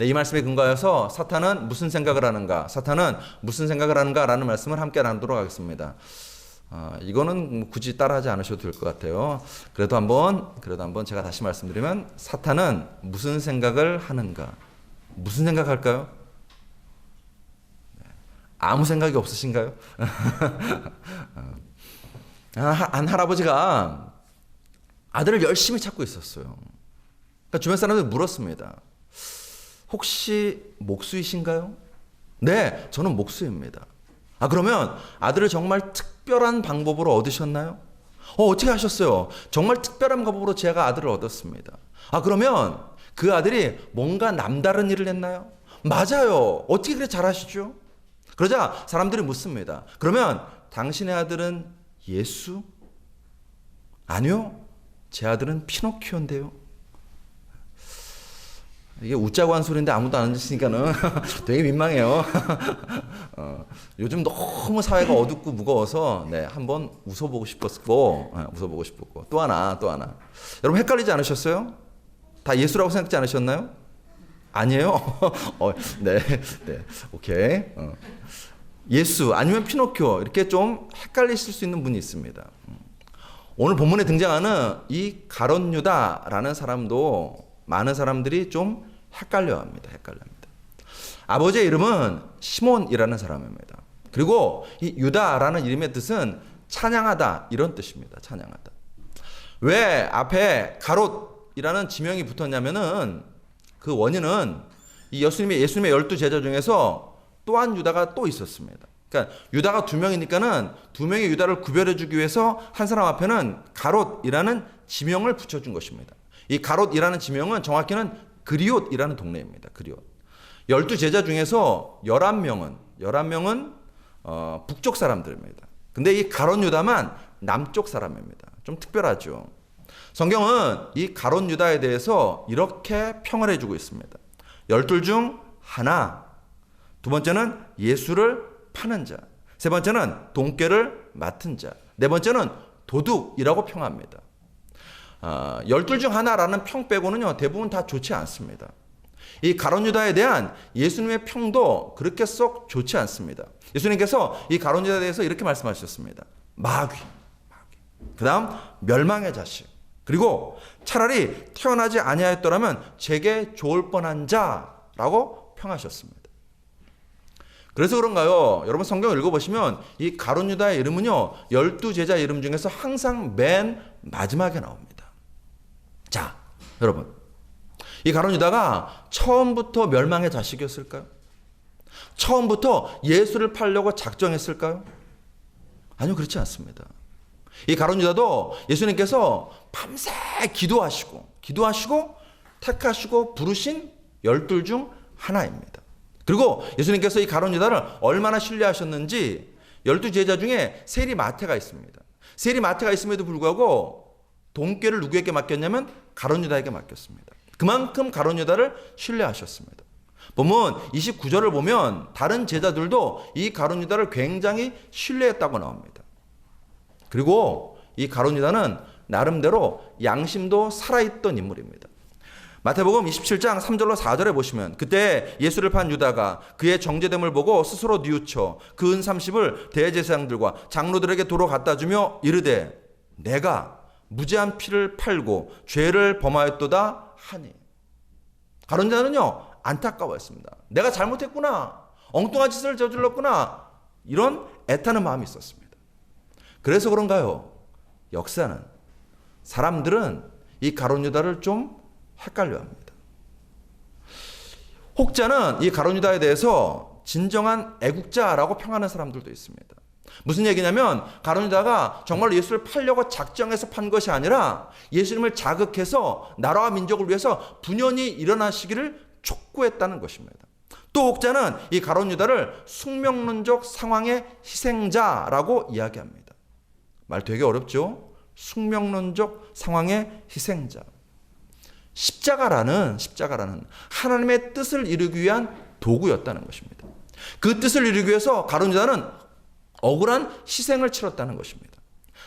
네, 이 말씀에 근거해서 사탄은 무슨 생각을 하는가, 사탄은 무슨 생각을 하는가라는 말씀을 함께 나누도록 하겠습니다. 이거는 굳이 따라하지 않으셔도 될 것 같아요. 그래도 한번 제가 다시 말씀드리면 사탄은 무슨 생각을 하는가, 무슨 생각할까요? 아무 생각이 없으신가요? 한 할아버지가 아들을 열심히 찾고 있었어요. 그러니까 주변 사람들이 물었습니다. 혹시 목수이신가요? 네, 저는 목수입니다. 그러면 아들을 정말 특별한 방법으로 얻으셨나요? 어떻게 하셨어요? 정말 특별한 방법으로 제가 아들을 얻었습니다. 그러면 그 아들이 뭔가 남다른 일을 했나요? 맞아요. 어떻게 그렇게 잘하시죠? 그러자 사람들이 묻습니다. 그러면 당신의 아들은 예수? 아니요. 제 아들은 피노키오인데요. 이게 웃자고 한 소리인데 아무도 안 듣으니까는 되게 민망해요. 요즘 너무 사회가 어둡고 무거워서 한번 웃어보고 싶었고, 또 하나. 여러분 헷갈리지 않으셨어요? 다 예수라고 생각지 않으셨나요? 아니에요? 네, 오케이. 예수 아니면 피노키오 이렇게 좀 헷갈리실 수 있는 분이 있습니다. 오늘 본문에 등장하는 이 가룟 유다라는 사람도 많은 사람들이 좀 헷갈려합니다. 아버지의 이름은 시몬이라는 사람입니다. 그리고 이 유다라는 이름의 뜻은 찬양하다 이런 뜻입니다. 찬양하다. 왜 앞에 가롯이라는 지명이 붙었냐면은 그 원인은 이 예수님의 12제자 중에서 또한 유다가 또 있었습니다. 그러니까 유다가 두 명이니까는 두 명의 유다를 구별해 주기 위해서 한 사람 앞에는 가롯이라는 지명을 붙여준 것입니다. 이 가롯이라는 지명은 정확히는 그리옷이라는 동네입니다. 그리옷. 12제자 중에서 11명은 북쪽 사람들입니다. 근데 이 가롯 유다만 남쪽 사람입니다. 좀 특별하죠. 성경은 이 가롯 유다에 대해서 이렇게 평을 해주고 있습니다. 12 중 하나. 두 번째는 예수를 파는 자. 세 번째는 돈꾀를 맡은 자. 네 번째는 도둑이라고 평합니다. 12 중 하나라는 평 빼고는요, 대부분 다 좋지 않습니다. 이 가룟 유다에 대한 예수님의 평도 그렇게 썩 좋지 않습니다. 예수님께서 이 가룟 유다에 대해서 이렇게 말씀하셨습니다. 마귀. 그 다음, 멸망의 자식. 그리고 차라리 태어나지 아니하였더라면 제게 좋을 뻔한 자라고 평하셨습니다. 그래서 그런가요? 여러분 성경 읽어보시면 이 가룟 유다의 이름은요, 12제자 이름 중에서 항상 맨 마지막에 나옵니다. 자, 여러분, 이 가룟 유다가 처음부터 멸망의 자식이었을까요? 처음부터 예수를 팔려고 작정했을까요? 아니요, 그렇지 않습니다. 이 가룟 유다도 예수님께서 밤새 기도하시고 택하시고 부르신 12 중 하나입니다. 그리고 예수님께서 이 가룟 유다를 얼마나 신뢰하셨는지 12제자 중에 세리마태가 있습니다. 세리마태가 있음에도 불구하고 돈꾀를 누구에게 맡겼냐면 가룟 유다에게 맡겼습니다. 그만큼 가룟 유다를 신뢰하셨습니다. 본문 29절을 보면 다른 제자들도 이 가룟 유다를 굉장히 신뢰했다고 나옵니다. 그리고 이 가룟 유다는 나름대로 양심도 살아있던 인물입니다. 마태복음 27장 3절로 4절에 보시면 그때 예수를 판 유다가 그의 정죄됨을 보고 스스로 뉘우쳐 그 은 30을 대제사장들과 장로들에게 도로 갖다 주며 이르되 내가 무죄한 피를 팔고 죄를 범하였도다 하니. 가룟 유다는요, 안타까워했습니다. 내가 잘못했구나, 엉뚱한 짓을 저질렀구나, 이런 애타는 마음이 있었습니다. 그래서 그런가요? 역사는, 사람들은 이 가룟 유다를 좀 헷갈려합니다. 혹자는 이 가룟 유다에 대해서 진정한 애국자라고 평하는 사람들도 있습니다. 무슨 얘기냐면 가룟 유다가 정말 예수를 팔려고 작정해서 판 것이 아니라 예수님을 자극해서 나라와 민족을 위해서 분연히 일어나시기를 촉구했다는 것입니다. 또 혹자는 이 가룟 유다를 숙명론적 상황의 희생자라고 이야기합니다. 말 되게 어렵죠? 숙명론적 상황의 희생자. 십자가라는 하나님의 뜻을 이루기 위한 도구였다는 것입니다. 그 뜻을 이루기 위해서 가룟 유다는 억울한 희생을 치렀다는 것입니다.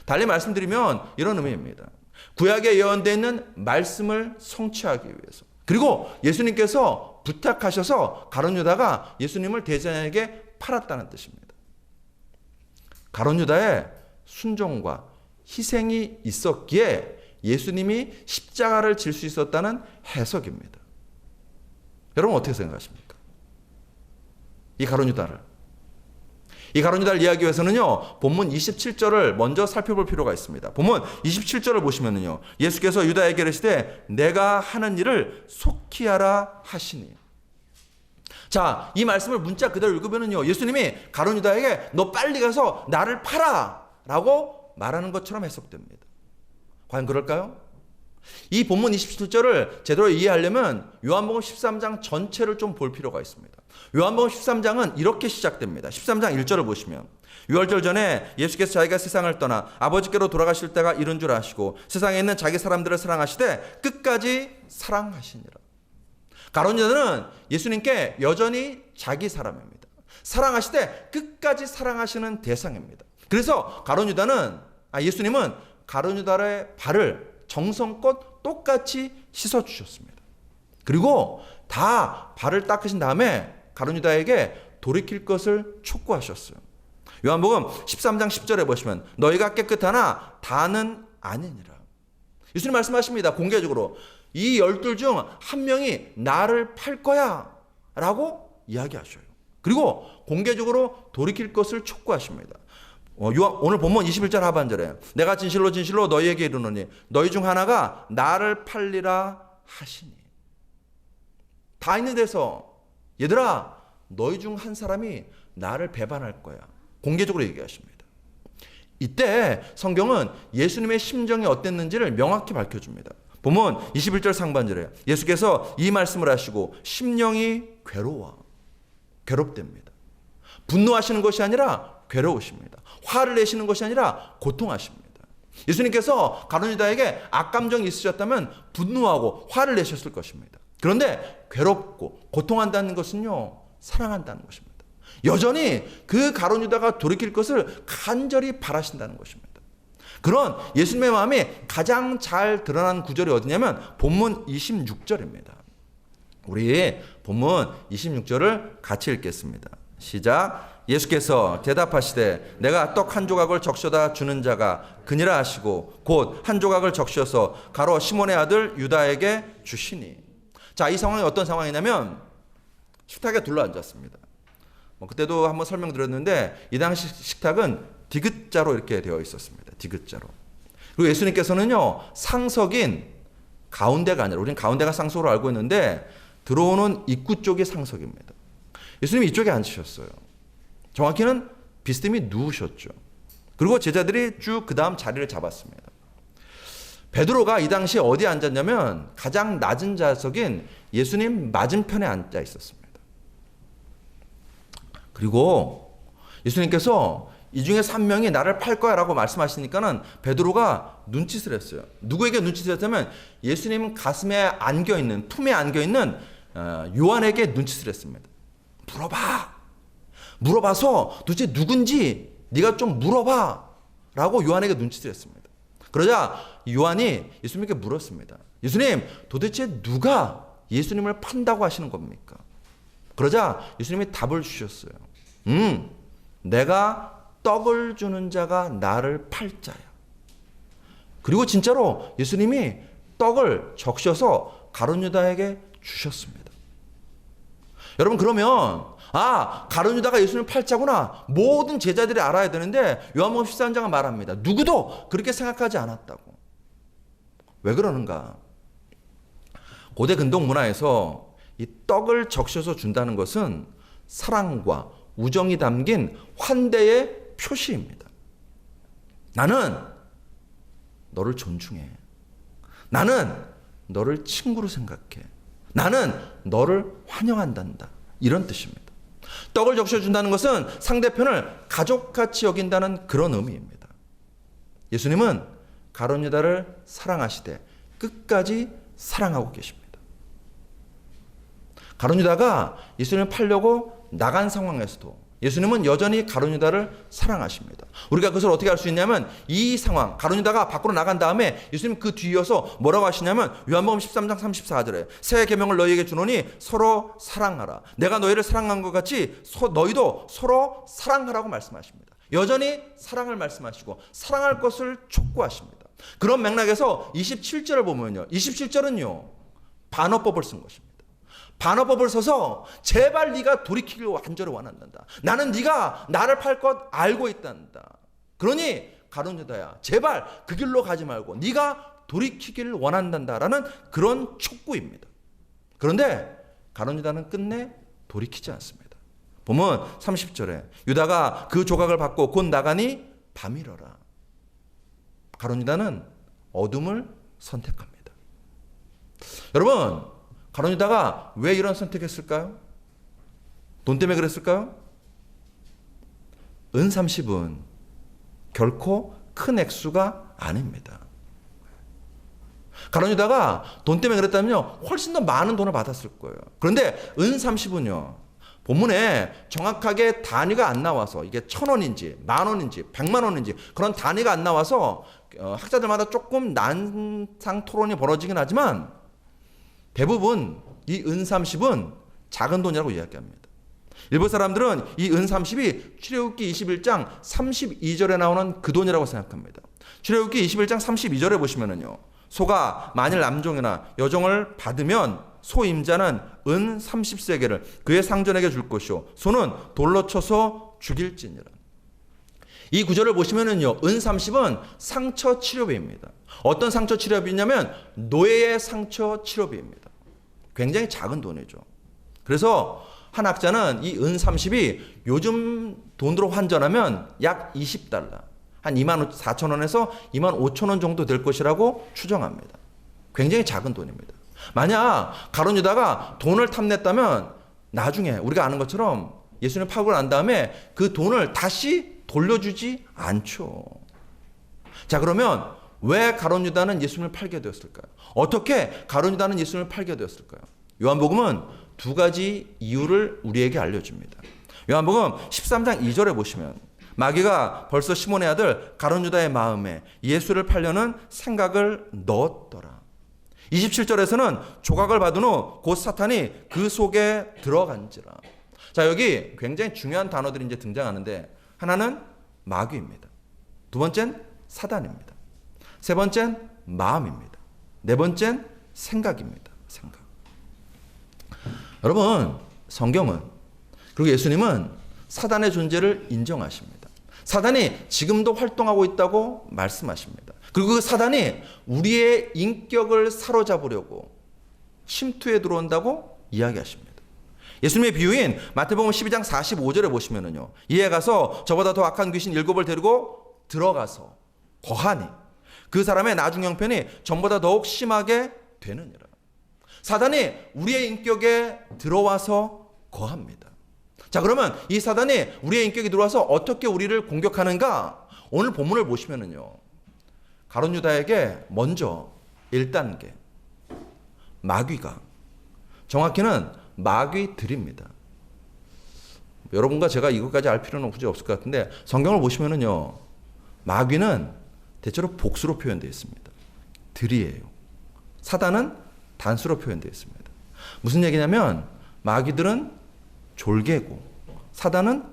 달리 말씀드리면 이런 의미입니다. 구약에 예언되어 있는 말씀을 성취하기 위해서, 그리고 예수님께서 부탁하셔서 가룟 유다가 예수님을 대제사장에게 팔았다는 뜻입니다. 가룟 유다의 순종과 희생이 있었기에 예수님이 십자가를 질 수 있었다는 해석입니다. 여러분 어떻게 생각하십니까? 이 가룟 유다를 이야기하기 위해서는요, 본문 27절을 먼저 살펴볼 필요가 있습니다. 본문 27절을 보시면은요, 예수께서 유다에게 이르시되 내가 하는 일을 속히 하라 하시니. 자, 이 말씀을 문자 그대로 읽으면은요, 예수님이 가룟 유다에게 너 빨리 가서 나를 팔아 라고 말하는 것처럼 해석됩니다. 과연 그럴까요? 이 본문 27절을 제대로 이해하려면 요한복음 13장 전체를 좀 볼 필요가 있습니다. 요한복음 13장은 이렇게 시작됩니다. 13장 1절을 보시면 유월절 전에 예수께서 자기가 세상을 떠나 아버지께로 돌아가실 때가 이른 줄 아시고 세상에 있는 자기 사람들을 사랑하시되 끝까지 사랑하시니라. 가룟 유다는 예수님께 여전히 자기 사람입니다. 사랑하시되 끝까지 사랑하시는 대상입니다. 그래서 예수님은 가룟 유다의 발을 정성껏 똑같이 씻어주셨습니다. 그리고 다 발을 닦으신 다음에 가룟 유다에게 돌이킬 것을 촉구하셨어요. 요한복음 13장 10절에 보시면 너희가 깨끗하나 다는 아니니라. 예수님 말씀하십니다. 공개적으로 이 12 중 한 명이 나를 팔 거야 라고 이야기하셔요. 그리고 공개적으로 돌이킬 것을 촉구하십니다. 오늘 본문 21절 하반절에 내가 진실로 진실로 너희에게 이르노니 너희 중 하나가 나를 팔리라 하시니. 다 있는 데서 얘들아 너희 중 한 사람이 나를 배반할 거야. 공개적으로 얘기하십니다. 이때 성경은 예수님의 심정이 어땠는지를 명확히 밝혀줍니다. 본문 21절 상반절에 예수께서 이 말씀을 하시고 심령이 괴롭답니다. 분노하시는 것이 아니라 괴로우십니다. 화를 내시는 것이 아니라 고통하십니다. 예수님께서 가룟 유다에게 악감정이 있으셨다면 분노하고 화를 내셨을 것입니다. 그런데 괴롭고 고통한다는 것은요, 사랑한다는 것입니다. 여전히 그 가룟 유다가 돌이킬 것을 간절히 바라신다는 것입니다. 그런 예수님의 마음이 가장 잘 드러난 구절이 어디냐면 본문 26절입니다. 우리 본문 26절을 같이 읽겠습니다. 시작. 예수께서 대답하시되 내가 떡 한 조각을 적셔다 주는 자가 그니라 하시고 곧 한 조각을 적셔서 가로 시몬의 아들 유다에게 주시니. 자, 이 상황이 어떤 상황이냐면 식탁에 둘러앉았습니다. 그때도 한번 설명드렸는데 이 당시 식탁은 디귿자로 이렇게 되어 있었습니다. 디귿자로. 그리고 예수님께서는요, 상석인 가운데가 아니라, 우리는 가운데가 상석으로 알고 있는데 들어오는 입구 쪽이 상석입니다. 예수님이 이쪽에 앉으셨어요. 정확히는 비스듬히 누우셨죠. 그리고 제자들이 쭉 그 다음 자리를 잡았습니다. 베드로가 이 당시에 어디에 앉았냐면 가장 낮은 좌석인 예수님 맞은편에 앉아 있었습니다. 그리고 예수님께서 이 중에서 한 명이 나를 팔 거야 라고 말씀하시니까는 베드로가 눈짓을 했어요. 누구에게 눈짓을 했냐면 예수님 가슴에 안겨있는, 품에 안겨있는 요한에게 눈짓을 했습니다. 물어봐서 도대체 누군지 네가 좀 물어봐 라고 요한에게 눈짓을 했습니다. 그러자 요한이 예수님께 물었습니다. 예수님, 도대체 누가 예수님을 판다고 하시는 겁니까? 그러자 예수님이 답을 주셨어요. 내가 떡을 주는 자가 나를 팔 자야. 그리고 진짜로 예수님이 떡을 적셔서 가룟 유다에게 주셨습니다. 여러분, 그러면 가룟 유다가 예수님을 팔 자구나 모든 제자들이 알아야 되는데 요한복음 13장은 말합니다. 누구도 그렇게 생각하지 않았다고. 왜 그러는가? 고대 근동 문화에서 이 떡을 적셔서 준다는 것은 사랑과 우정이 담긴 환대의 표시입니다. 나는 너를 존중해. 나는 너를 친구로 생각해. 나는 너를 환영한단다. 이런 뜻입니다. 떡을 적셔준다는 것은 상대편을 가족같이 여긴다는 그런 의미입니다. 예수님은 가룟 유다를 사랑하시되 끝까지 사랑하고 계십니다. 가룟 유다가 예수님을 팔려고 나간 상황에서도 예수님은 여전히 가룟 유다를 사랑하십니다. 우리가 그것을 어떻게 알 수 있냐면 이 상황, 가룟 유다가 밖으로 나간 다음에 예수님 그 뒤이어서 뭐라고 하시냐면 요한복음 13장 34절에 새 계명을 너희에게 주노니 서로 사랑하라. 내가 너희를 사랑한 것 같이 너희도 서로 사랑하라고 말씀하십니다. 여전히 사랑을 말씀하시고 사랑할 것을 촉구하십니다. 그런 맥락에서 27절을 보면요. 27절은요. 반어법을 쓴 것입니다. 반어법을 써서 제발 네가 돌이키길 간절히 원한단다. 나는 네가 나를 팔 것 알고 있단다. 그러니 가룟 유다야 제발 그 길로 가지 말고 네가 돌이키길 원한단다라는 그런 촉구입니다. 그런데 가룟 유다는 끝내 돌이키지 않습니다. 보면 30절에 유다가 그 조각을 받고 곧 나가니 밤이러라. 가룟 유다는 어둠을 선택합니다. 여러분, 가룟 유다가 왜 이런 선택했을까요? 돈 때문에 그랬을까요? 은 30은 결코 큰 액수가 아닙니다. 가룟 유다가 돈 때문에 그랬다면요, 훨씬 더 많은 돈을 받았을 거예요. 그런데 은 30은요, 본문에 정확하게 단위가 안 나와서 이게 1,000원인지, 10,000원인지, 100만원인지 그런 단위가 안 나와서 학자들마다 조금 난상 토론이 벌어지긴 하지만 대부분 이 은 30은 작은 돈이라고 이야기합니다. 일부 사람들은 이 은 30이 출애굽기 21장 32절에 나오는 그 돈이라고 생각합니다. 출애굽기 21장 32절에 보시면은요. 소가 만일 남종이나 여종을 받으면 소 임자는 은 30세겔을 그의 상전에게 줄 것이요 소는 돌로 쳐서 죽일지니라. 이 구절을 보시면은요. 은 30은 상처 치료비입니다. 어떤 상처 치료비냐면 노예의 상처 치료비입니다. 굉장히 작은 돈이죠. 그래서 한 학자는 이 은 30이 요즘 돈으로 환전하면 약 20달러, 한 24,000원에서 25,000원 정도 될 것이라고 추정합니다. 굉장히 작은 돈입니다. 만약 가룟 유다가 돈을 탐냈다면 나중에 우리가 아는 것처럼 예수님 팔고 난 다음에 그 돈을 다시 돌려주지 않죠. 자, 그러면 왜 가룟 유다는 예수님을 팔게 되었을까요? 어떻게 가룟 유다는 예수님을 팔게 되었을까요? 요한복음은 두 가지 이유를 우리에게 알려줍니다. 요한복음 13장 2절에 보시면 마귀가 벌써 시몬의 아들 가룟 유다의 마음에 예수를 팔려는 생각을 넣었더라. 27절에서는 조각을 받은 후 곧 사탄이 그 속에 들어간지라. 자, 여기 굉장히 중요한 단어들이 이제 등장하는데 하나는 마귀입니다. 두 번째는 사단입니다. 세 번째는 마음입니다. 네 번째는 생각입니다. 생각. 여러분, 성경은 그리고 예수님은 사단의 존재를 인정하십니다. 사단이 지금도 활동하고 있다고 말씀하십니다. 그리고 그 사단이 우리의 인격을 사로잡으려고 침투해 들어온다고 이야기하십니다. 예수님의 비유인 마태복음 12장 45절에 보시면은요. 이에 가서 저보다 더 악한 귀신 7을 데리고 들어가서 거하니 그 사람의 나중 형편이 전보다 더욱 심하게 되느니라. 사단이 우리의 인격에 들어와서 거합니다. 자, 그러면 이 사단이 우리의 인격에 들어와서 어떻게 우리를 공격하는가? 오늘 본문을 보시면은요. 가룟 유다에게 먼저 1단계 마귀가, 정확히는 마귀들입니다. 여러분과 제가 이것까지 알 필요는 굳이 없을 것 같은데 성경을 보시면은요. 마귀는 대체로 복수로 표현되어 있습니다. 들이에요. 사단은 단수로 표현되어 있습니다. 무슨 얘기냐면 마귀들은 졸개고 사단은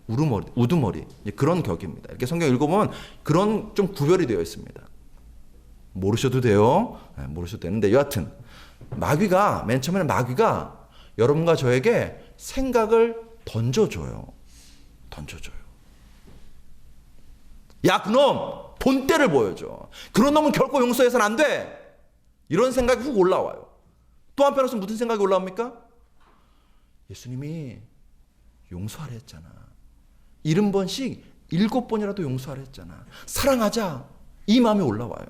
우두머리 그런 격입니다. 이렇게 성경 읽어보면 그런 좀 구별이 되어 있습니다. 모르셔도 돼요. 네, 모르셔도 되는데 여하튼 마귀가 맨 처음에는 마귀가 여러분과 저에게 생각을 던져줘요. 야, 그놈 본때를 보여줘. 그런 놈은 결코 용서해서는 안 돼. 이런 생각이 훅 올라와요. 또 한편으로서 무슨 생각이 올라옵니까? 예수님이 용서하라 했잖아. 70번씩 7번이라도 용서하라 했잖아. 사랑하자. 이 마음이 올라와요.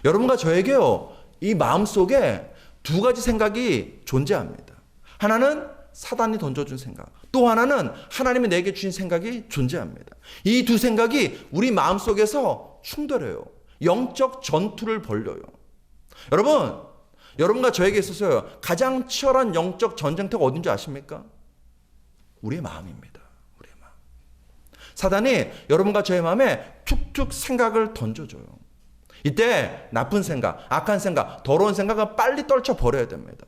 여러분과 저에게요. 이 마음속에 두 가지 생각이 존재합니다. 하나는 사단이 던져준 생각. 또 하나는 하나님이 내게 주신 생각이 존재합니다. 이 두 생각이 우리 마음속에서 충돌해요. 영적 전투를 벌려요. 여러분과 저에게 있어서요. 가장 치열한 영적 전쟁터가 어딘지 아십니까? 우리의 마음입니다. 우리의 마음. 사단이 여러분과 저의 마음에 툭툭 생각을 던져줘요. 이때 나쁜 생각, 악한 생각, 더러운 생각은 빨리 떨쳐버려야 됩니다.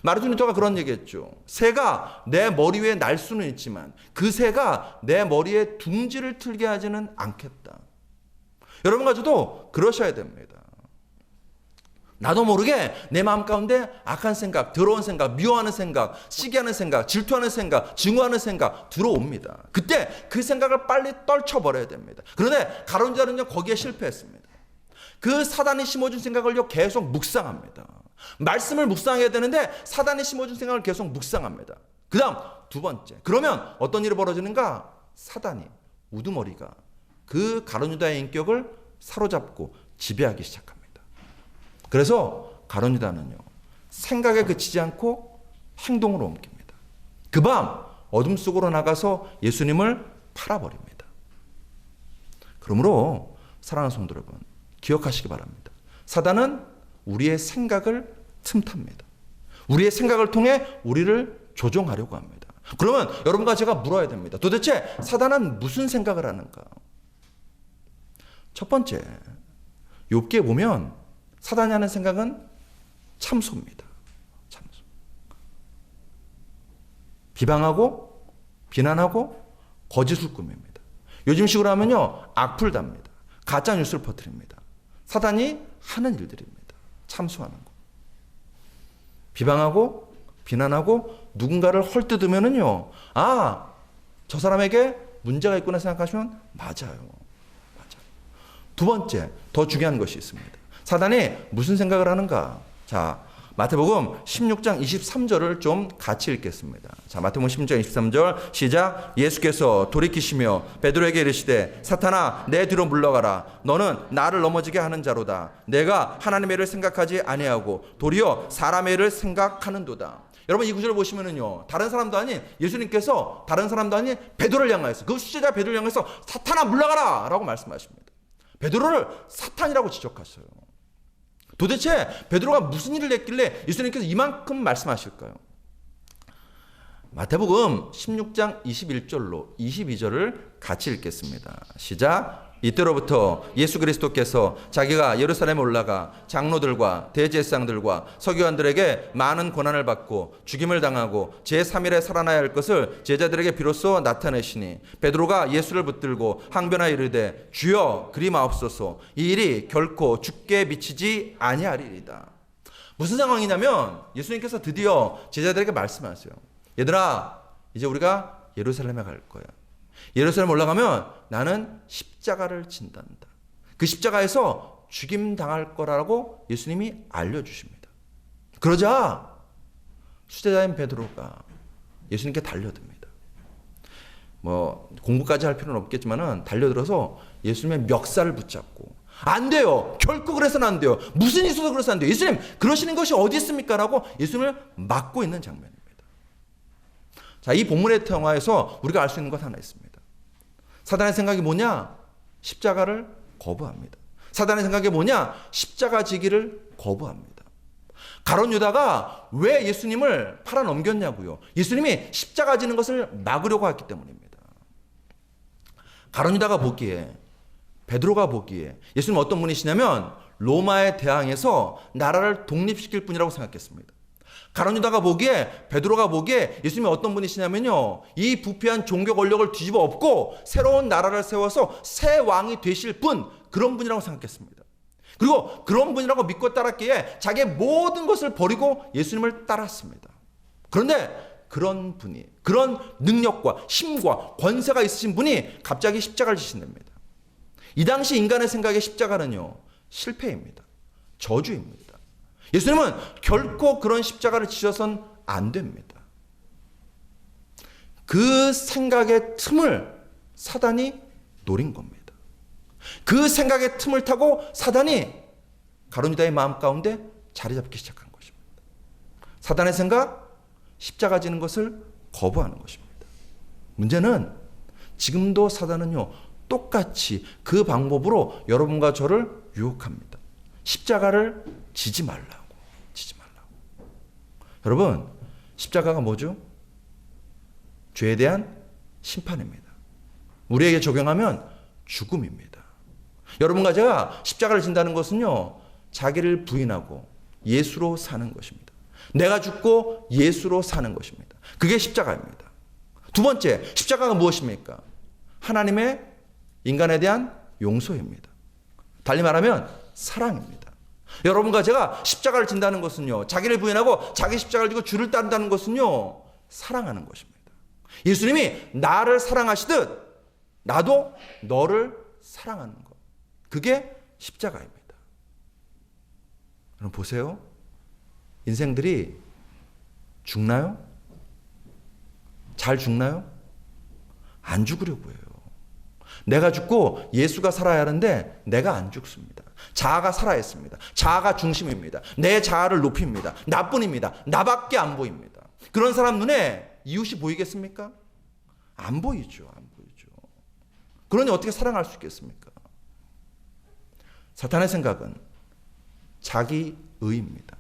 마르틴 루터가 그런 얘기했죠. 새가 내 머리 위에 날 수는 있지만 그 새가 내 머리에 둥지를 틀게 하지는 않겠다. 여러분과 저도 그러셔야 됩니다. 나도 모르게 내 마음 가운데 악한 생각, 더러운 생각, 미워하는 생각, 시기하는 생각, 질투하는 생각, 증오하는 생각 들어옵니다. 그때 그 생각을 빨리 떨쳐버려야 됩니다. 그런데 가론자는요 거기에 실패했습니다. 그 사단이 심어준 생각을요 계속 묵상합니다. 말씀을 묵상해야 되는데 사단이 심어준 생각을 계속 묵상합니다. 그 다음 두 번째, 그러면 어떤 일이 벌어지는가? 사단이, 우두머리가 그 가론유다의 인격을 사로잡고 지배하기 시작합니다. 그래서 가론유다는요 생각에 그치지 않고 행동으로 옮깁니다. 그 밤 어둠 속으로 나가서 예수님을 팔아버립니다. 그러므로 사랑하는 성도 여러분, 기억하시기 바랍니다. 사단은 우리의 생각을 틈탑니다. 우리의 생각을 통해 우리를 조종하려고 합니다. 그러면 여러분과 제가 물어야 됩니다. 도대체 사단은 무슨 생각을 하는가? 첫 번째, 욥기에 보면 사단이 하는 생각은 참소입니다. 참소. 비방하고 비난하고 거짓을 꾸밉니다. 요즘식으로 하면요 악플답니다. 가짜 뉴스를 퍼뜨립니다. 사단이 하는 일들입니다. 참소하는 거. 비방하고 비난하고 누군가를 헐뜯으면은요, 아, 저 사람에게 문제가 있구나 생각하시면 맞아요. 두 번째, 더 중요한 것이 있습니다. 사단이 무슨 생각을 하는가? 자, 마태복음 16장 23절을 좀 같이 읽겠습니다. 자, 마태복음 16장 23절 시작. 예수께서 돌이키시며 베드로에게 이르시되 사탄아 내 뒤로 물러가라. 너는 나를 넘어지게 하는 자로다. 내가 하나님의 일을 생각하지 아니하고 도리어 사람의 일을 생각하는도다. 여러분 이 구절을 보시면은요, 다른 사람도 아닌 예수님께서 다른 사람도 아닌 베드로를 향하여서, 그 수제자 베드로를 향해서 사탄아 물러가라 라고 말씀하십니다. 베드로를 사탄이라고 지적하셔요. 도대체 베드로가 무슨 일을 했길래 예수님께서 이만큼 말씀하실까요? 마태복음 16장 21절로 22절을 같이 읽겠습니다. 시작. 이때로부터 예수 그리스도께서 자기가 예루살렘에 올라가 장로들과 대제사장들과 서기관들에게 많은 고난을 받고 죽임을 당하고 제3일에 살아나야 할 것을 제자들에게 비로소 나타내시니 베드로가 예수를 붙들고 항변하여 이르되 주여 그리 마옵소서 이 일이 결코 죽게 미치지 아니하리이다. 무슨 상황이냐면 예수님께서 드디어 제자들에게 말씀하세요. 얘들아 이제 우리가 예루살렘에 갈 거야. 예루살렘 올라가면 나는 십자가를 진단다. 그 십자가에서 죽임 당할 거라고 예수님이 알려주십니다. 그러자 수제자인 베드로가 예수님께 달려듭니다. 뭐 공부까지 할 필요는 없겠지만은 달려들어서 예수님의 멱살을 붙잡고 안 돼요. 결코 그래서는 안 돼요. 무슨 일이 있어도 그래서 안 돼요. 예수님 그러시는 것이 어디 있습니까? 라고 예수님을 막고 있는 장면입니다. 자, 이 본문의 통화에서 우리가 알 수 있는 것 하나 있습니다. 사단의 생각이 뭐냐? 십자가를 거부합니다. 사단의 생각이 뭐냐? 십자가 지기를 거부합니다. 가룟 유다가 왜 예수님을 팔아 넘겼냐고요? 예수님이 십자가 지는 것을 막으려고 했기 때문입니다. 가룟 유다가 보기에, 베드로가 보기에 예수님 어떤 분이시냐면 로마에 대항해서 나라를 독립시킬 분이라고 생각했습니다. 가룟 유다가 보기에, 베드로가 보기에 예수님이 어떤 분이시냐면요, 이 부패한 종교 권력을 뒤집어 엎고 새로운 나라를 세워서 새 왕이 되실 분, 그런 분이라고 생각했습니다. 그리고 그런 분이라고 믿고 따랐기에 자기의 모든 것을 버리고 예수님을 따랐습니다. 그런데 그런 분이, 그런 능력과 힘과 권세가 있으신 분이 갑자기 십자가를 지신답니다. 이 당시 인간의 생각의 십자가는요, 실패입니다. 저주입니다. 예수님은 결코 그런 십자가를 지셔서는 안 됩니다. 그 생각의 틈을 사단이 노린 겁니다. 그 생각의 틈을 타고 사단이 가룟 유다의 마음 가운데 자리 잡기 시작한 것입니다. 사단의 생각, 십자가 지는 것을 거부하는 것입니다. 문제는 지금도 사단은요, 똑같이 그 방법으로 여러분과 저를 유혹합니다. 십자가를 지지 말라고. 지지 말라고. 여러분, 십자가가 뭐죠? 죄에 대한 심판입니다. 우리에게 적용하면 죽음입니다. 여러분과 제가 십자가를 진다는 것은요, 자기를 부인하고 예수로 사는 것입니다. 내가 죽고 예수로 사는 것입니다. 그게 십자가입니다. 두 번째, 십자가가 무엇입니까? 하나님의 인간에 대한 용서입니다. 달리 말하면 사랑입니다. 여러분과 제가 십자가를 진다는 것은요, 자기를 부인하고 자기 십자가를 지고 주를 따른다는 것은요, 사랑하는 것입니다. 예수님이 나를 사랑하시듯 나도 너를 사랑하는 것. 그게 십자가입니다. 여러분 보세요. 인생들이 죽나요? 잘 죽나요? 안 죽으려고 해요. 내가 죽고 예수가 살아야 하는데 내가 안 죽습니다. 자아가 살아있습니다. 자아가 중심입니다. 내 자아를 높입니다. 나뿐입니다. 나밖에 안 보입니다. 그런 사람 눈에 이웃이 보이겠습니까? 안 보이죠. 안 보이죠. 그러니 어떻게 사랑할 수 있겠습니까? 사탄의 생각은 자기 의입니다.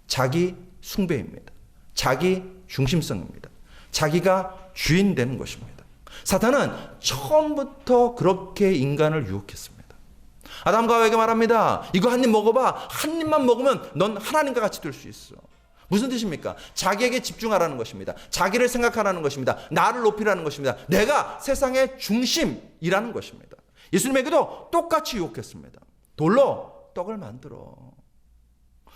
자기 숭배입니다. 자기 중심성입니다. 자기가 주인 되는 것입니다. 사탄은 처음부터 그렇게 인간을 유혹했습니다. 아담과 하와에게 말합니다. 이거 한 입 먹어봐. 한 입만 먹으면 넌 하나님과 같이 될 수 있어. 무슨 뜻입니까? 자기에게 집중하라는 것입니다. 자기를 생각하라는 것입니다. 나를 높이라는 것입니다. 내가 세상의 중심이라는 것입니다. 예수님에게도 똑같이 유혹했습니다. 돌로 떡을 만들어.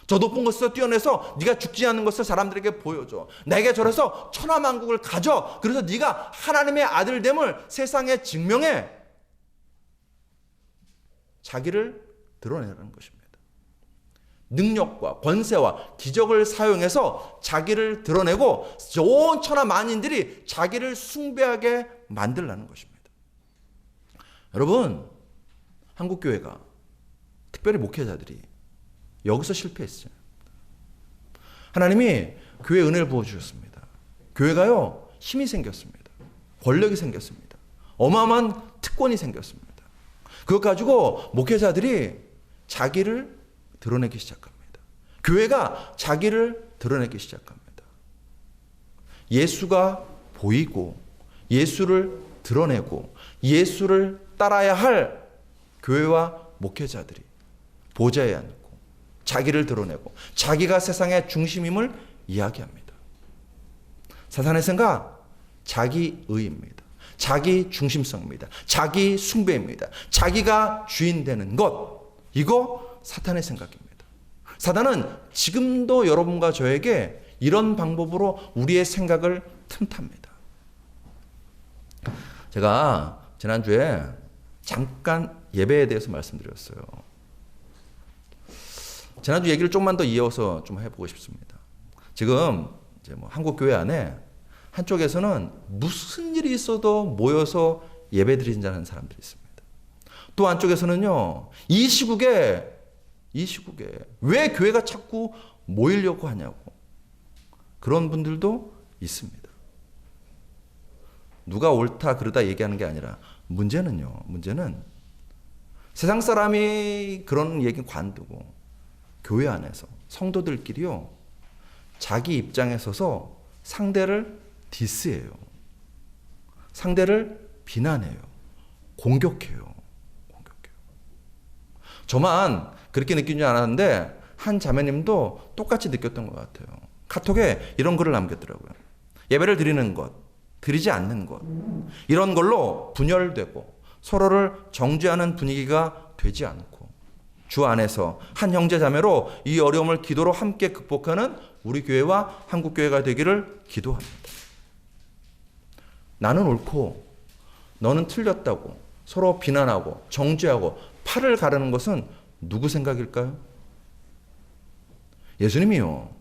저 높은 곳에서 뛰어내서 네가 죽지 않는 것을 사람들에게 보여줘. 내게 절해서 천하만국을 가져. 그래서 네가 하나님의 아들됨을 세상에 증명해. 자기를 드러내라는 것입니다. 능력과 권세와 기적을 사용해서 자기를 드러내고 온 천하 만인들이 자기를 숭배하게 만들라는 것입니다. 여러분, 한국교회가 특별히 목회자들이 여기서 실패했어요. 하나님이 교회에 은혜를 부어주셨습니다. 교회가요, 힘이 생겼습니다. 권력이 생겼습니다. 어마어마한 특권이 생겼습니다. 그것 가지고 목회자들이 자기를 드러내기 시작합니다. 교회가 자기를 드러내기 시작합니다. 예수가 보이고 예수를 드러내고 예수를 따라야 할 교회와 목회자들이 보좌에 앉고 자기를 드러내고 자기가 세상의 중심임을 이야기합니다. 사탄의 생각, 자기 의입니다. 자기 중심성입니다. 자기 숭배입니다. 자기가 주인 되는 것, 이거 사탄의 생각입니다. 사탄은 지금도 여러분과 저에게 이런 방법으로 우리의 생각을 틈탑니다. 제가 지난주에 잠깐 예배에 대해서 말씀드렸어요. 지난주 얘기를 조금만 더 이어서 좀 해보고 싶습니다. 지금 이제 뭐 한국 교회 안에 한쪽에서는 무슨 일이 있어도 모여서 예배 드리자는 사람들이 있습니다. 또 한쪽에서는요, 이 시국에 왜 교회가 자꾸 모이려고 하냐고 그런 분들도 있습니다. 누가 옳다 그르다 얘기하는 게 아니라 문제는 세상 사람이 그런 얘기 관두고 교회 안에서 성도들끼리요, 자기 입장에 서서 상대를 디스해요. 상대를 비난해요. 공격해요. 저만 그렇게 느낀 줄 알았는데 한 자매님도 똑같이 느꼈던 것 같아요. 카톡에 이런 글을 남겼더라고요. 예배를 드리는 것, 드리지 않는 것, 이런 걸로 분열되고 서로를 정죄하는 분위기가 되지 않고 주 안에서 한 형제 자매로 이 어려움을 기도로 함께 극복하는 우리 교회와 한국교회가 되기를 기도합니다. 나는 옳고 너는 틀렸다고 서로 비난하고 정죄하고 팔을 가르는 것은 누구 생각일까요? 예수님이요,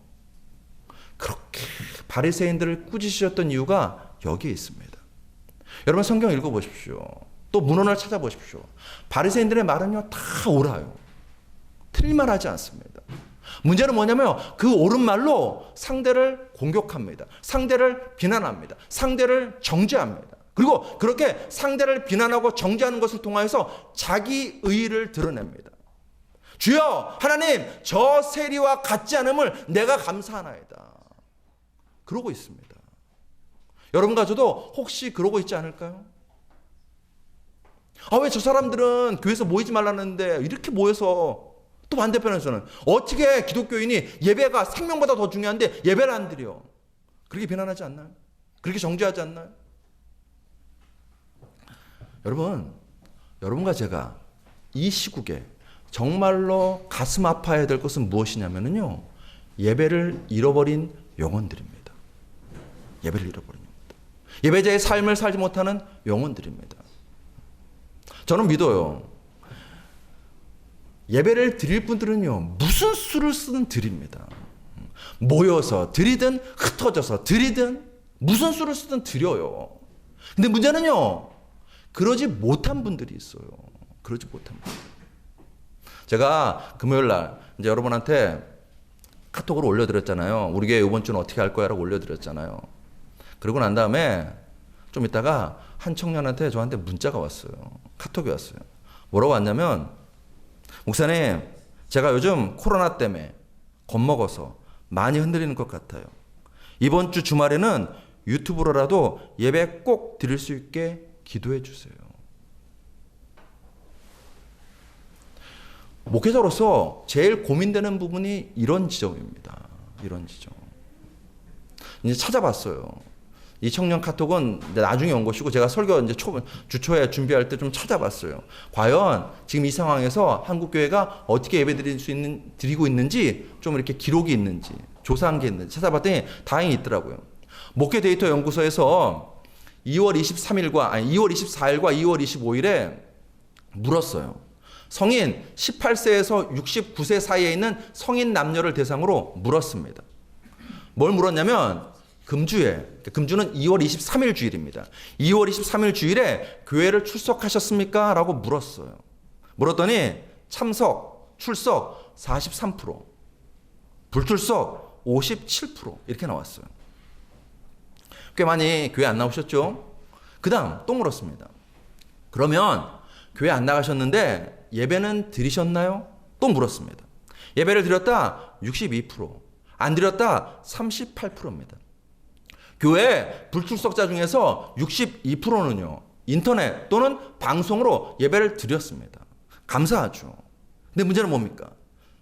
그렇게 바리새인들을 꾸짖으셨던 이유가 여기에 있습니다. 여러분 성경 읽어보십시오. 또 문헌을 찾아보십시오. 바리새인들의 말은요 다 옳아요. 틀릴만하지 않습니다. 문제는 뭐냐면 그 옳은 말로 상대를 공격합니다. 상대를 비난합니다. 상대를 정죄합니다. 그리고 그렇게 상대를 비난하고 정죄하는 것을 통하여서 자기 의의를 드러냅니다. 주여 하나님, 저 세리와 같지 않음을 내가 감사하나이다. 그러고 있습니다. 여러분과 저도 혹시 그러고 있지 않을까요? 아, 왜 저 사람들은 교회에서 모이지 말라는데 이렇게 모여서, 또 반대편에서는 어떻게 기독교인이 예배가 생명보다 더 중요한데 예배를 안 드려? 그렇게 비난하지 않나요? 그렇게 정죄하지 않나요? 여러분, 여러분과 제가 이 시국에 정말로 가슴 아파해야 될 것은 무엇이냐면요, 예배를 잃어버린 영혼들입니다. 예배를 잃어버린 영혼들. 예배자의 삶을 살지 못하는 영혼들입니다. 저는 믿어요. 예배를 드릴 분들은요, 무슨 수를 쓰든 드립니다. 모여서 드리든 흩어져서 드리든 무슨 수를 쓰든 드려요. 근데 문제는요, 그러지 못한 분들이 있어요. 그러지 못한 분들. 제가 금요일 날 이제 여러분한테 카톡으로 올려드렸잖아요. 우리 교회 이번 주는 어떻게 할 거야 라고 올려드렸잖아요. 그러고 난 다음에 좀 있다가 한 청년한테 저한테 문자가 왔어요. 카톡이 왔어요. 뭐라고 왔냐면, 목사님, 제가 요즘 코로나 때문에 겁먹어서 많이 흔들리는 것 같아요. 이번 주 주말에는 유튜브로라도 예배 꼭 드릴 수 있게 기도해 주세요. 목회자로서 제일 고민되는 부분이 이런 지점입니다. 이런 지점. 이제 찾아봤어요. 이 청년 카톡은 나중에 온 것이고, 제가 설교 이제 주초에 준비할 때 좀 찾아봤어요. 과연 지금 이 상황에서 한국교회가 어떻게 예배 드리고 있는지, 좀 이렇게 기록이 있는지, 조사한 게 있는지 찾아봤더니 다행히 있더라고요. 목회 데이터 연구소에서 2월 24일과 2월 25일에 물었어요. 성인 18세에서 69세 사이에 있는 성인 남녀를 대상으로 물었습니다. 뭘 물었냐면, 금주는 2월 23일 주일입니다. 2월 23일 주일에 교회를 출석하셨습니까? 라고 물었어요. 물었더니 참석, 출석 43%, 불출석 57% 이렇게 나왔어요. 꽤 많이 교회 안 나오셨죠? 그 다음 또 물었습니다. 그러면 교회 안 나가셨는데 예배는 드리셨나요? 또 물었습니다. 예배를 드렸다 62%, 안 드렸다 38%입니다. 교회 불출석자 중에서 62%는요, 인터넷 또는 방송으로 예배를 드렸습니다. 감사하죠. 근데 문제는 뭡니까?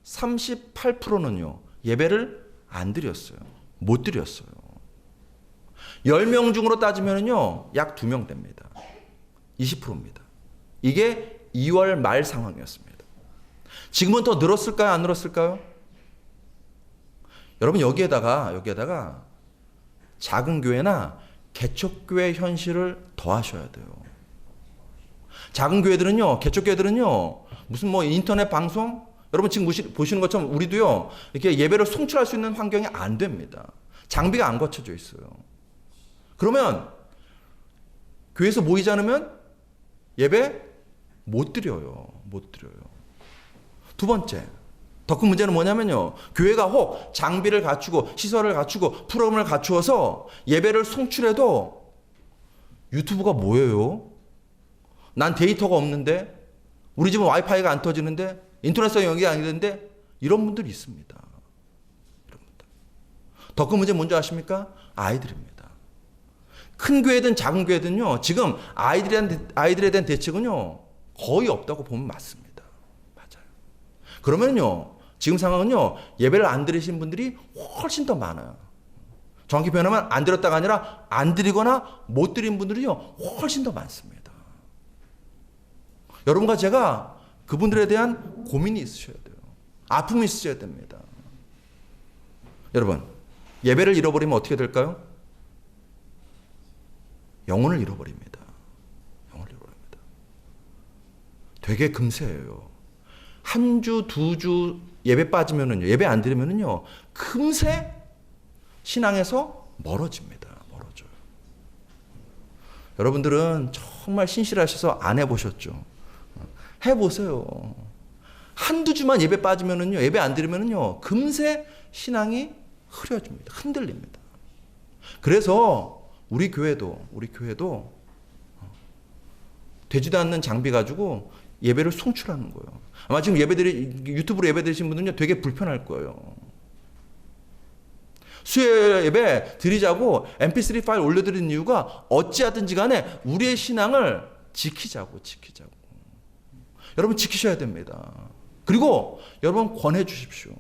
38%는요, 예배를 안 드렸어요. 못 드렸어요. 10명 중으로 따지면요, 약 2명 됩니다. 20%입니다. 이게 2월 말 상황이었습니다. 지금은 더 늘었을까요? 안 늘었을까요? 여러분, 여기에다가 작은 교회나 개척교회 현실을 더하셔야 돼요. 작은 교회들은요, 개척교회들은요, 무슨 뭐 인터넷 방송? 여러분 지금 보시는 것처럼 우리도요, 이렇게 예배를 송출할 수 있는 환경이 안 됩니다. 장비가 안 갖춰져 있어요. 그러면 교회에서 모이지 않으면 예배 못 드려요. 못 드려요. 두 번째, 더 큰 문제는 뭐냐면요, 교회가 혹 장비를 갖추고 시설을 갖추고 프로그램을 갖추어서 예배를 송출해도 유튜브가 뭐예요? 난 데이터가 없는데, 우리 집은 와이파이가 안 터지는데, 인터넷성 연결이 안 되는데, 이런 분들이 있습니다. 이런 분들. 더 큰 문제 뭔지 아십니까? 아이들입니다. 큰 교회든 작은 교회든요, 지금 아이들에 대한 대책은요, 거의 없다고 보면 맞습니다. 맞아요. 그러면요, 지금 상황은요, 예배를 안 드리신 분들이 훨씬 더 많아요. 정확히 표현하면 안 드렸다가 아니라 안 드리거나 못 드린 분들이요, 훨씬 더 많습니다. 여러분과 제가 그분들에 대한 고민이 있으셔야 돼요. 아픔이 있으셔야 됩니다. 여러분, 예배를 잃어버리면 어떻게 될까요? 영혼을 잃어버립니다. 영혼을 잃어버립니다. 되게 금세예요. 한 주, 두 주 예배 빠지면은요, 예배 안 드리면은요, 금세 신앙에서 멀어집니다. 멀어져요. 여러분들은 정말 신실하셔서 안 해보셨죠? 해보세요. 한두 주만 예배 빠지면은요, 예배 안 드리면은요, 금세 신앙이 흐려집니다. 흔들립니다. 그래서 우리 교회도 되지도 않는 장비 가지고 예배를 송출하는 거예요. 아마 지금 유튜브로 예배 드리신 분들은요, 되게 불편할 거예요. 수요 예배 드리자고 mp3 파일 올려드리는 이유가 어찌하든지 간에 우리의 신앙을 지키자고. 여러분 지키셔야 됩니다. 그리고 여러분 권해 주십시오.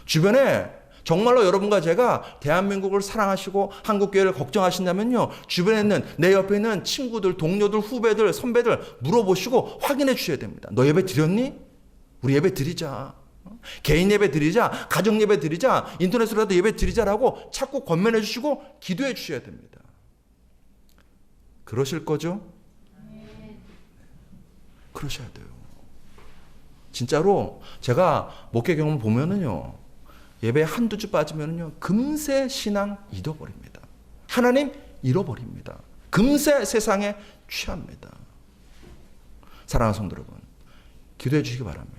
주변에 정말로 여러분과 제가 대한민국을 사랑하시고 한국교회를 걱정하신다면요, 주변에 있는 내 옆에 있는 친구들, 동료들, 후배들, 선배들 물어보시고 확인해 주셔야 됩니다. 너 예배 드렸니? 우리 예배 드리자. 개인 예배 드리자, 가정 예배 드리자, 인터넷으로라도 예배 드리자라고 자꾸 권면해 주시고 기도해 주셔야 됩니다. 그러실 거죠? 그러셔야 돼요. 진짜로 제가 목회 경험 보면은요, 예배 한두 주 빠지면은요, 금세 신앙 잃어버립니다. 하나님 잃어버립니다. 금세 세상에 취합니다. 사랑하는 성도 여러분, 기도해 주시기 바랍니다.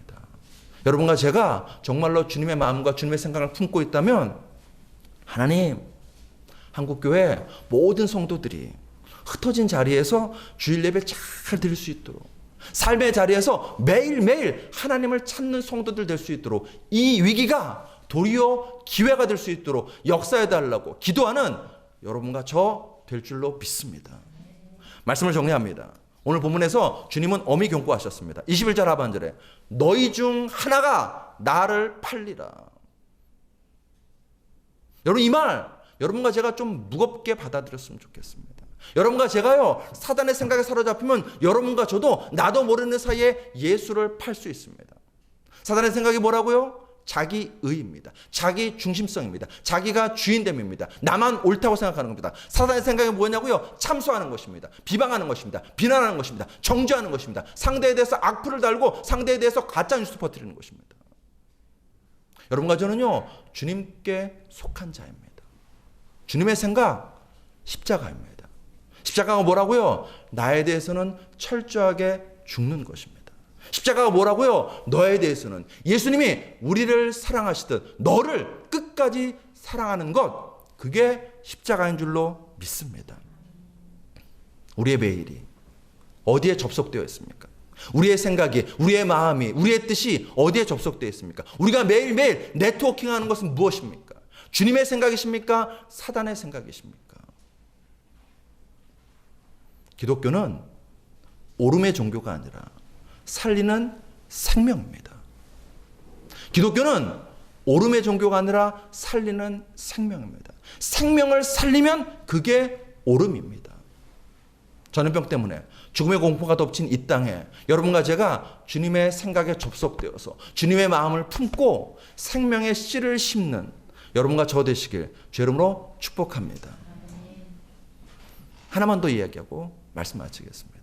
여러분과 제가 정말로 주님의 마음과 주님의 생각을 품고 있다면 하나님, 한국교회 모든 성도들이 흩어진 자리에서 주일 예배 잘 드릴 수 있도록, 삶의 자리에서 매일매일 하나님을 찾는 성도들 될 수 있도록, 이 위기가 도리어 기회가 될 수 있도록 역사해 달라고 기도하는 여러분과 저 될 줄로 믿습니다. 말씀을 정리합니다. 오늘 본문에서 주님은 엄히 경고하셨습니다. 21절 하반절에 너희 중 하나가 나를 팔리라. 여러분, 이 말 여러분과 제가 좀 무겁게 받아들였으면 좋겠습니다. 여러분과 제가요, 사단의 생각에 사로잡히면 여러분과 저도 나도 모르는 사이에 예수를 팔 수 있습니다. 사단의 생각이 뭐라고요? 자기의입니다. 자기 중심성입니다. 자기가 주인됨입니다. 나만 옳다고 생각하는 겁니다. 사단의 생각이 뭐냐고요? 참소하는 것입니다. 비방하는 것입니다. 비난하는 것입니다. 정죄하는 것입니다. 상대에 대해서 악플을 달고 상대에 대해서 가짜 뉴스 퍼뜨리는 것입니다. 여러분과 저는요, 주님께 속한 자입니다. 주님의 생각, 십자가입니다. 십자가가 뭐라고요? 나에 대해서는 철저하게 죽는 것입니다. 십자가가 뭐라고요? 너에 대해서는 예수님이 우리를 사랑하시듯 너를 끝까지 사랑하는 것, 그게 십자가인 줄로 믿습니다. 우리의 매일이 어디에 접속되어 있습니까? 우리의 생각이, 우리의 마음이, 우리의 뜻이 어디에 접속되어 있습니까? 우리가 매일매일 네트워킹하는 것은 무엇입니까? 주님의 생각이십니까? 사단의 생각이십니까? 기독교는 오름의 종교가 아니라 살리는 생명입니다. 기독교는 오름의 종교가 아니라 살리는 생명입니다. 생명을 살리면 그게 오름입니다. 전염병 때문에 죽음의 공포가 덮친 이 땅에 여러분과 제가 주님의 생각에 접속되어서 주님의 마음을 품고 생명의 씨를 심는 여러분과 저 되시길 주 이름으로 축복합니다. 하나만 더 이야기하고 말씀 마치겠습니다.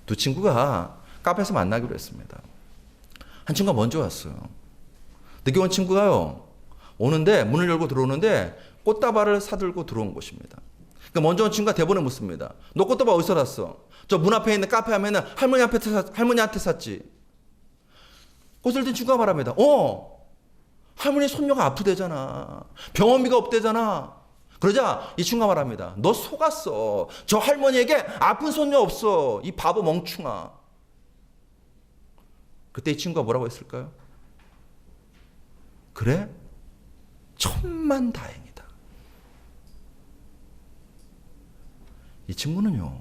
두 친구가 카페에서 만나기로 했습니다. 한 친구가 먼저 왔어요. 늦게 온 친구가요, 오는데 문을 열고 들어오는데 꽃다발을 사들고 들어온 것입니다. 그러니까 먼저 온 친구가 대본에 묻습니다. 너 꽃다발 어디서 샀어? 저 문 앞에 있는 카페 하면은 할머니한테 샀지. 꽃을 든 친구가 말합니다. 할머니 손녀가 아프대잖아. 병원비가 없대잖아. 그러자 이 친구가 말합니다. 너 속았어. 저 할머니에게 아픈 손녀 없어. 이 바보 멍충아. 그때 이 친구가 뭐라고 했을까요? 그래? 천만 다행이다. 이 친구는요,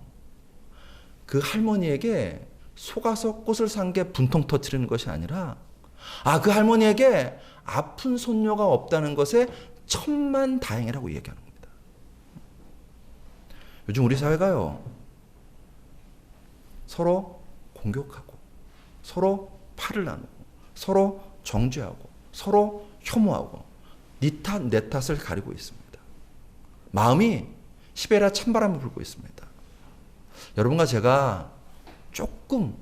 그 할머니에게 속아서 꽃을 산 게 분통 터뜨리는 것이 아니라, 그 할머니에게 아픈 손녀가 없다는 것에 천만 다행이라고 얘기하는 겁니다. 요즘 우리 사회가요, 서로 공격하고, 서로 팔을 나누고, 서로 정죄하고, 서로 혐오하고, 네 탓, 내 탓을 가리고 있습니다. 마음이 시베리아 찬바람을 불고 있습니다. 여러분과 제가 조금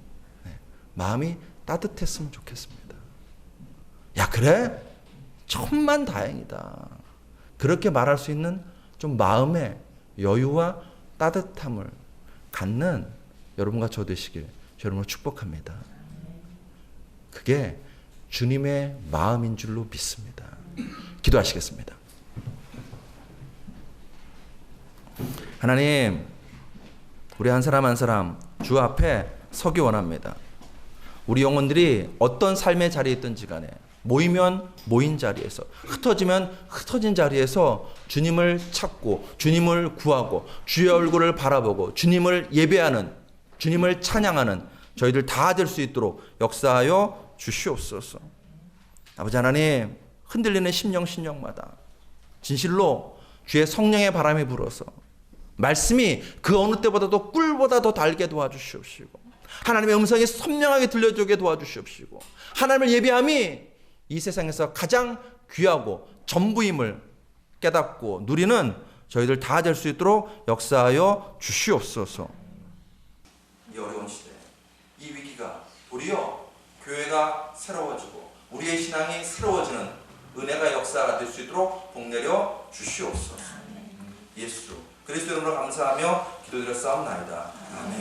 마음이 따뜻했으면 좋겠습니다. 야, 그래? 천만 다행이다. 그렇게 말할 수 있는 좀 마음의 여유와 따뜻함을 갖는 여러분과 저 되시길 여러분을 축복합니다. 그게 주님의 마음인 줄로 믿습니다. 기도하시겠습니다. 하나님, 우리 한 사람 한 사람 주 앞에 서기 원합니다. 우리 영혼들이 어떤 삶의 자리에 있든지 간에 모이면 모인 자리에서, 흩어지면 흩어진 자리에서 주님을 찾고 주님을 구하고 주의 얼굴을 바라보고 주님을 예배하는, 주님을 찬양하는 저희들 다 될 수 있도록 역사하여 주시옵소서. 아버지 하나님, 흔들리는 심령마다 진실로 주의 성령의 바람이 불어서 말씀이 그 어느 때보다도 꿀보다 더 달게 도와주시옵시고, 하나님의 음성이 선명하게 들려주게 도와주시옵시고, 하나님을 예배함이 이 세상에서 가장 귀하고 전부임을 깨닫고 누리는 저희들 다 될 수 있도록 역사하여 주시옵소서. 이 어려운 시대, 이 위기가 도리어 교회가 새로워지고 우리의 신앙이 새로워지는 은혜가 역사가 될 수 있도록 복내려 주시옵소서. 예수 그리스도 이름으로 감사하며 기도드렸사옵나이다. 아멘.